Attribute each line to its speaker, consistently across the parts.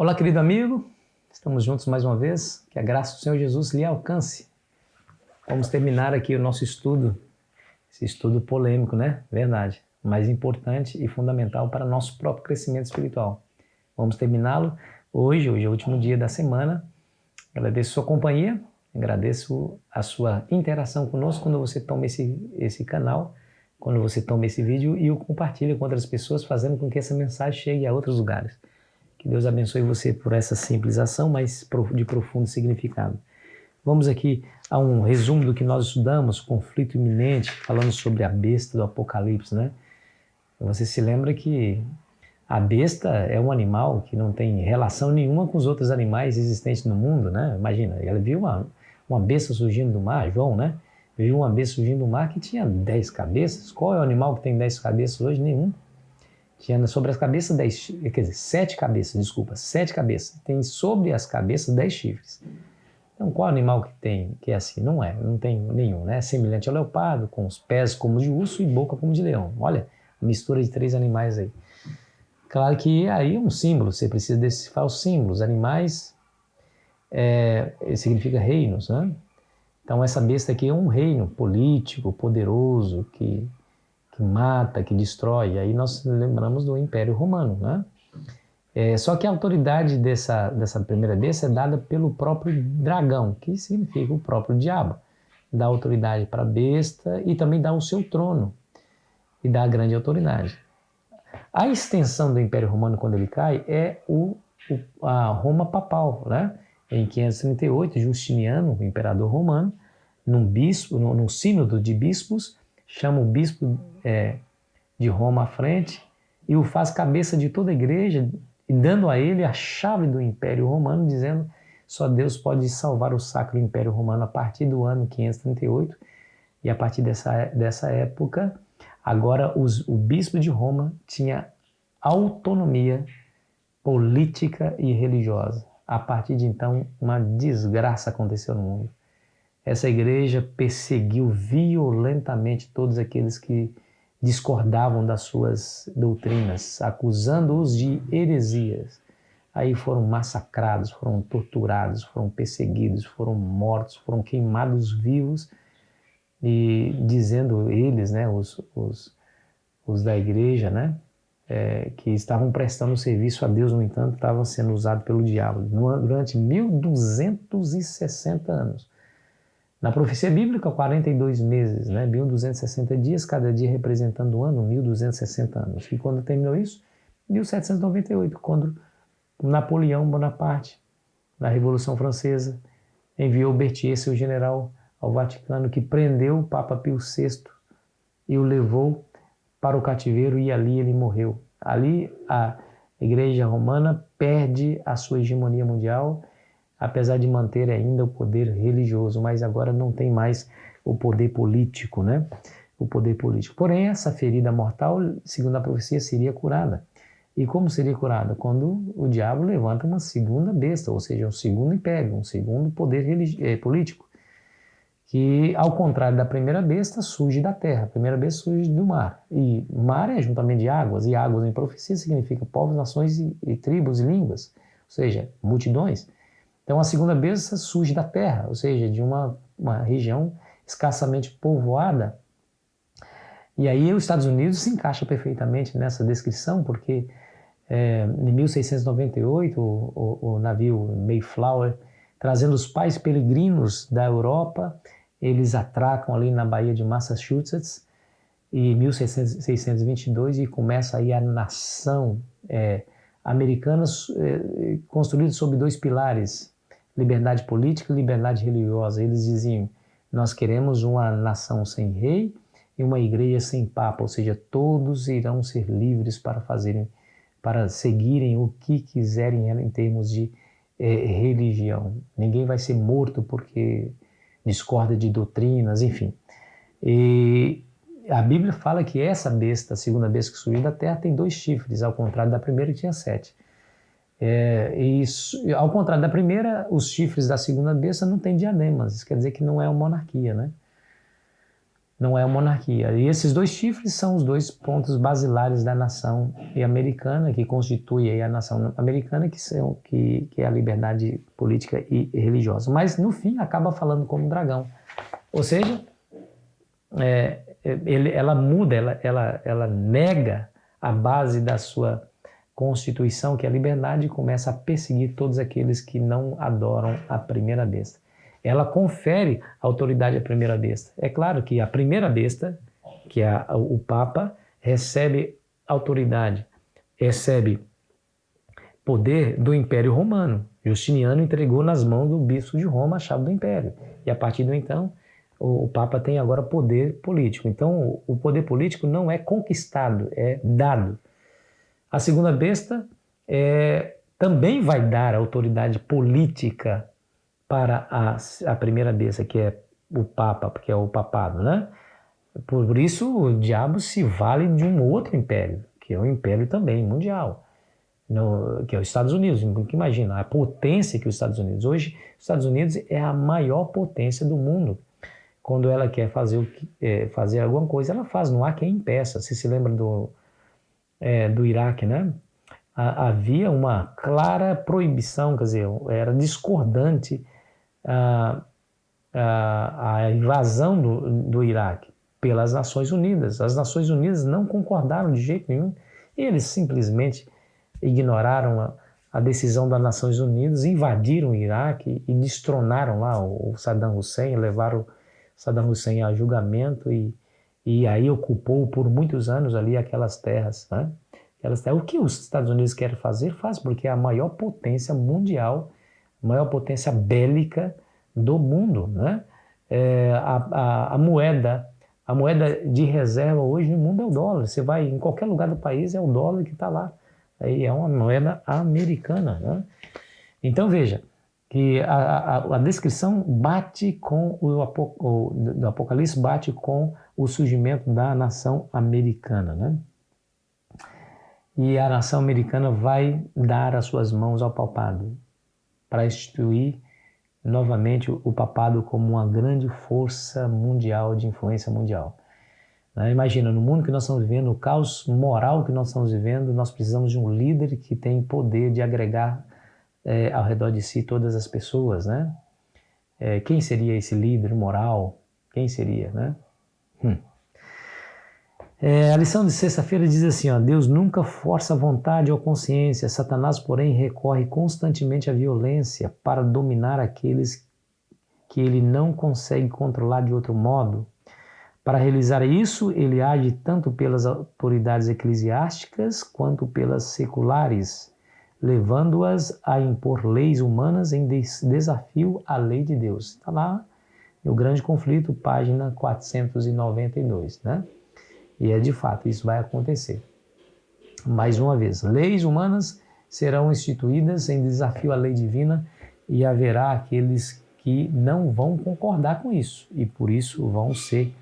Speaker 1: Olá, querido amigo, estamos juntos mais uma vez, que a graça do Senhor Jesus lhe alcance. Vamos terminar aqui o nosso estudo, esse estudo polêmico, né? Verdade, mas importante e fundamental para nosso próprio crescimento espiritual. Vamos terminá-lo hoje é o último dia da semana. Agradeço a sua companhia, agradeço a sua interação conosco quando você toma esse canal, quando você toma esse vídeo e o compartilha com outras pessoas, fazendo com que essa mensagem chegue a outros lugares. Que Deus abençoe você por essa simples ação, mas de profundo significado. Vamos aqui a um resumo do que nós estudamos, conflito iminente, falando sobre a besta do Apocalipse, né? Você se lembra que a besta é um animal que não tem relação nenhuma com os outros animais existentes no mundo, né? Imagina, ela viu uma besta surgindo do mar, João, né? Viu uma besta surgindo do mar que tinha 10 cabeças. Qual é o animal que tem 10 cabeças hoje? Nenhum. Tinha sobre as cabeças 10, quer dizer, 7 cabeças, desculpa, 7 cabeças. Tem sobre as cabeças 10 chifres. Então, qual animal que é assim? Não tem nenhum, né? É semelhante ao leopardo, com os pés como de urso e boca como de leão. Olha, a mistura de 3 animais aí. Claro que aí é um símbolo, você precisa decifrar os símbolos. Animais significa reinos, né? Então, essa besta aqui é um reino político, poderoso, que mata, que destrói. Aí nós lembramos do Império Romano, né? Só que a autoridade dessa primeira besta é dada pelo próprio dragão, que significa o próprio diabo. Dá autoridade para a besta e também dá o seu trono e dá a grande autoridade. A extensão do Império Romano, quando ele cai, é a Roma papal, né? Em 538, Justiniano, o imperador romano, num sínodo de bispos, chama o bispo de Roma à frente e o faz cabeça de toda a igreja, e dando a ele a chave do Império Romano, dizendo só Deus pode salvar o Sacro Império Romano a partir do ano 538, e a partir dessa época, agora o bispo de Roma tinha autonomia política e religiosa. A partir de então, uma desgraça aconteceu no mundo. Essa igreja perseguiu violentamente todos aqueles que discordavam das suas doutrinas, acusando-os de heresias. Aí foram massacrados, foram torturados, foram perseguidos, foram mortos, foram queimados vivos, e dizendo eles, né, os da igreja, né, que estavam prestando serviço a Deus, no entanto, estavam sendo usados pelo diabo durante 1260 anos. Na profecia bíblica, 42 meses, né? 1260 dias, cada dia representando o ano, 1260 anos. E quando terminou isso? 1798, quando Napoleão Bonaparte, na Revolução Francesa, enviou Berthier, seu general, ao Vaticano, que prendeu o Papa Pio VI e o levou para o cativeiro, e ali ele morreu. Ali a Igreja Romana perde a sua hegemonia mundial, apesar de manter ainda o poder religioso, mas agora não tem mais o poder político, né? O poder político. Porém, essa ferida mortal, segundo a profecia, seria curada. E como seria curada? Quando o diabo levanta uma segunda besta, ou seja, um segundo império, um segundo poder político, que, ao contrário da primeira besta, surge da terra. A primeira besta surge do mar. E mar é juntamento de águas, e águas em profecia significa povos, nações e tribos e línguas, ou seja, multidões. Então a segunda besta surge da terra, ou seja, de uma região escassamente povoada. E aí os Estados Unidos se encaixa perfeitamente nessa descrição, porque em 1698 o navio Mayflower, trazendo os pais peregrinos da Europa, eles atracam ali na Baía de Massachusetts em 1622 e começa aí a nação americana construída sobre 2 pilares: liberdade política e liberdade religiosa. Eles diziam: nós queremos uma nação sem rei e uma igreja sem papa, ou seja, todos irão ser livres para seguirem o que quiserem em termos de religião. Ninguém vai ser morto porque discorda de doutrinas, enfim. E a Bíblia fala que essa besta, a segunda besta que surgiu da terra, tem 2 chifres, ao contrário da primeira que tinha 7. Ao contrário da primeira, os chifres da segunda besta não têm diademas, isso quer dizer que não é uma monarquia, né? não é uma monarquia. E esses dois chifres são os dois pontos basilares da nação americana, que constitui aí a nação americana, que é a liberdade política e religiosa. Mas, no fim, acaba falando como dragão. Ou seja, ela muda, ela nega a base da sua Constituição, que é a liberdade, e começa a perseguir todos aqueles que não adoram a primeira besta. Ela confere autoridade à primeira besta. É claro que a primeira besta, que é o Papa, recebe autoridade, recebe poder do Império Romano. Justiniano entregou nas mãos do bispo de Roma a chave do Império. E a partir do então, o Papa tem agora poder político. Então, o poder político não é conquistado, é dado. A segunda besta também vai dar autoridade política para a primeira besta, que é o Papa, que é o papado, né? Por isso o diabo se vale de um outro império, que é o império também mundial, que é os Estados Unidos. Imagina a potência que os Estados Unidos... Hoje, os Estados Unidos é a maior potência do mundo. Quando ela quer fazer alguma coisa, ela faz, não há quem impeça. Você se lembra do Iraque, né? Havia uma clara proibição, quer dizer, era discordante a invasão do Iraque pelas Nações Unidas. As Nações Unidas não concordaram de jeito nenhum. Eles simplesmente ignoraram a decisão das Nações Unidas, invadiram o Iraque e destronaram lá o Saddam Hussein, levaram Saddam Hussein a julgamento e aí ocupou por muitos anos ali aquelas terras, né? O que os Estados Unidos querem fazer, faz, porque é a maior potência mundial, a maior potência bélica do mundo, né? A moeda de reserva hoje no mundo é o dólar. Você vai em qualquer lugar do país, é o dólar que está lá. Aí é uma moeda americana, né? Então veja que a descrição bate com do Apocalipse, bate com o surgimento da nação americana, né? E a nação americana vai dar as suas mãos ao papado para instituir novamente o papado como uma grande força mundial, de influência mundial. Imagina, no mundo que nós estamos vivendo, o caos moral que nós estamos vivendo, nós precisamos de um líder que tem poder de agregar ao redor de si todas as pessoas, né? Quem seria esse líder moral? Quem seria, né? A lição de sexta-feira diz assim, Deus nunca força a vontade ou consciência, Satanás, porém, recorre constantemente à violência para dominar aqueles que ele não consegue controlar de outro modo. Para realizar isso, ele age tanto pelas autoridades eclesiásticas quanto pelas seculares, levando-as a impor leis humanas em desafio à lei de Deus. Está lá no Grande Conflito, página 492, né? E de fato, isso vai acontecer. Mais uma vez, leis humanas serão instituídas em desafio à lei divina e haverá aqueles que não vão concordar com isso e por isso vão ser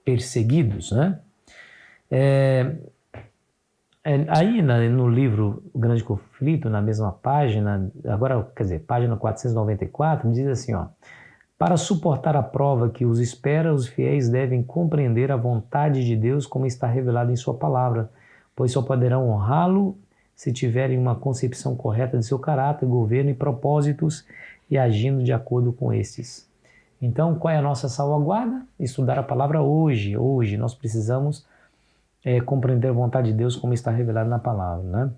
Speaker 1: perseguidos, né? Aí no livro O Grande Conflito, na mesma página, agora, quer dizer, página 494, diz assim, para suportar a prova que os espera, os fiéis devem compreender a vontade de Deus como está revelada em sua palavra, pois só poderão honrá-lo se tiverem uma concepção correta de seu caráter, governo e propósitos e agindo de acordo com estes. Então, qual é a nossa salvaguarda? Estudar a palavra hoje. Hoje nós precisamos compreender a vontade de Deus como está revelada na palavra, né?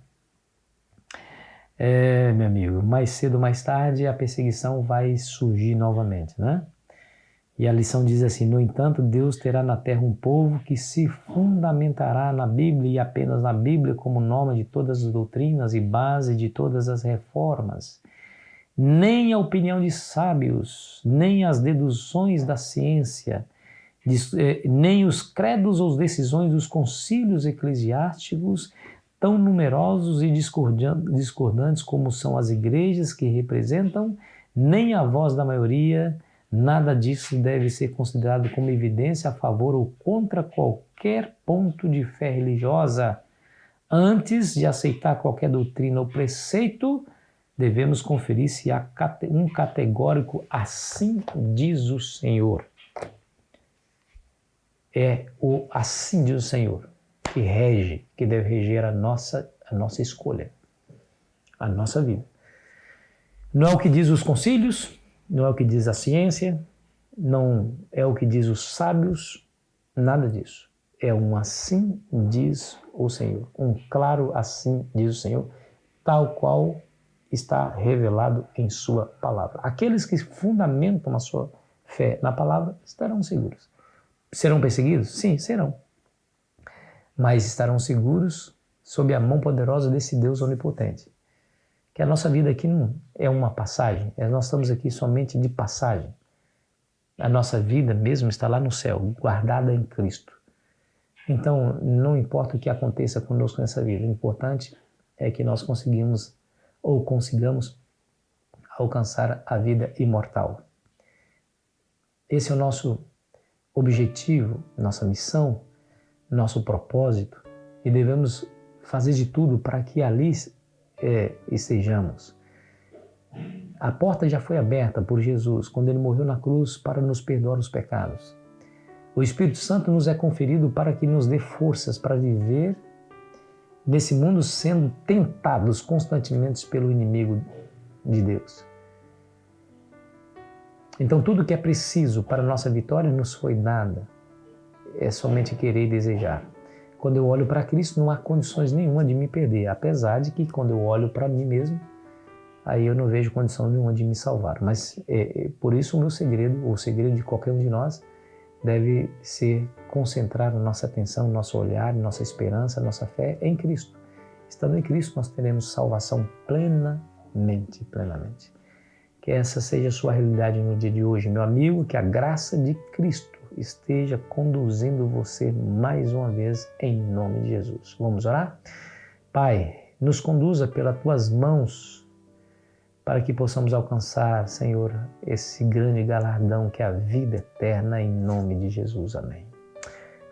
Speaker 1: Meu amigo, mais cedo ou mais tarde a perseguição vai surgir novamente, né? E a lição diz assim, no entanto, Deus terá na terra um povo que se fundamentará na Bíblia e apenas na Bíblia como norma de todas as doutrinas e base de todas as reformas. Nem a opinião de sábios, nem as deduções da ciência, nem os credos ou decisões dos concílios eclesiásticos, tão numerosos e discordantes como são as igrejas que representam, nem a voz da maioria, nada disso deve ser considerado como evidência a favor ou contra qualquer ponto de fé religiosa. Antes de aceitar qualquer doutrina ou preceito, devemos conferir se há um categórico assim diz o Senhor. é o assim diz o Senhor, que rege, que deve reger a nossa escolha, a nossa vida. Não é o que diz os concílios, não é o que diz a ciência, não é o que diz os sábios, nada disso. É um assim diz o Senhor, um claro assim diz o Senhor, tal qual está revelado em sua palavra. Aqueles que fundamentam a sua fé na palavra estarão seguros. Serão perseguidos? Sim, serão. Mas estarão seguros sob a mão poderosa desse Deus onipotente. Que a nossa vida aqui não é uma passagem, nós estamos aqui somente de passagem. A nossa vida mesmo está lá no céu, guardada em Cristo. Então, não importa o que aconteça conosco nessa vida, o importante é que nós consigamos alcançar a vida imortal. Esse é o nosso objetivo, nossa missão, nosso propósito, e devemos fazer de tudo para que ali estejamos. A porta já foi aberta por Jesus quando ele morreu na cruz para nos perdoar os pecados. O Espírito Santo nos é conferido para que nos dê forças para viver nesse mundo sendo tentados constantemente pelo inimigo de Deus. Então tudo que é preciso para a nossa vitória nos foi dado. É somente querer e desejar. Quando eu olho para Cristo, não há condições nenhuma de me perder, apesar de que quando eu olho para mim mesmo, aí eu não vejo condição nenhuma de me salvar. Mas por isso o meu segredo, o segredo de qualquer um de nós, deve ser concentrar a nossa atenção, nosso olhar, nossa esperança, nossa fé em Cristo. Estando em Cristo, nós teremos salvação plenamente. Que essa seja a sua realidade no dia de hoje, meu amigo, que a graça de Cristo esteja conduzindo você mais uma vez em nome de Jesus. Vamos orar? Pai, nos conduza pelas tuas mãos para que possamos alcançar, Senhor, esse grande galardão que é a vida eterna em nome de Jesus. Amém.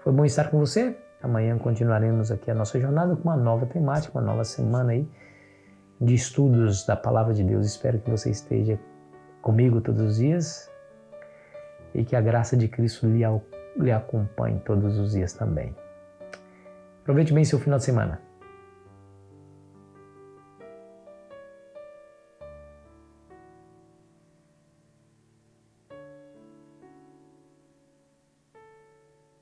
Speaker 1: Foi bom estar com você. Amanhã continuaremos aqui a nossa jornada com uma nova temática, uma nova semana aí de estudos da Palavra de Deus. Espero que você esteja comigo todos os dias e que a graça de Cristo lhe acompanhe todos os dias também. Aproveite bem seu final de semana.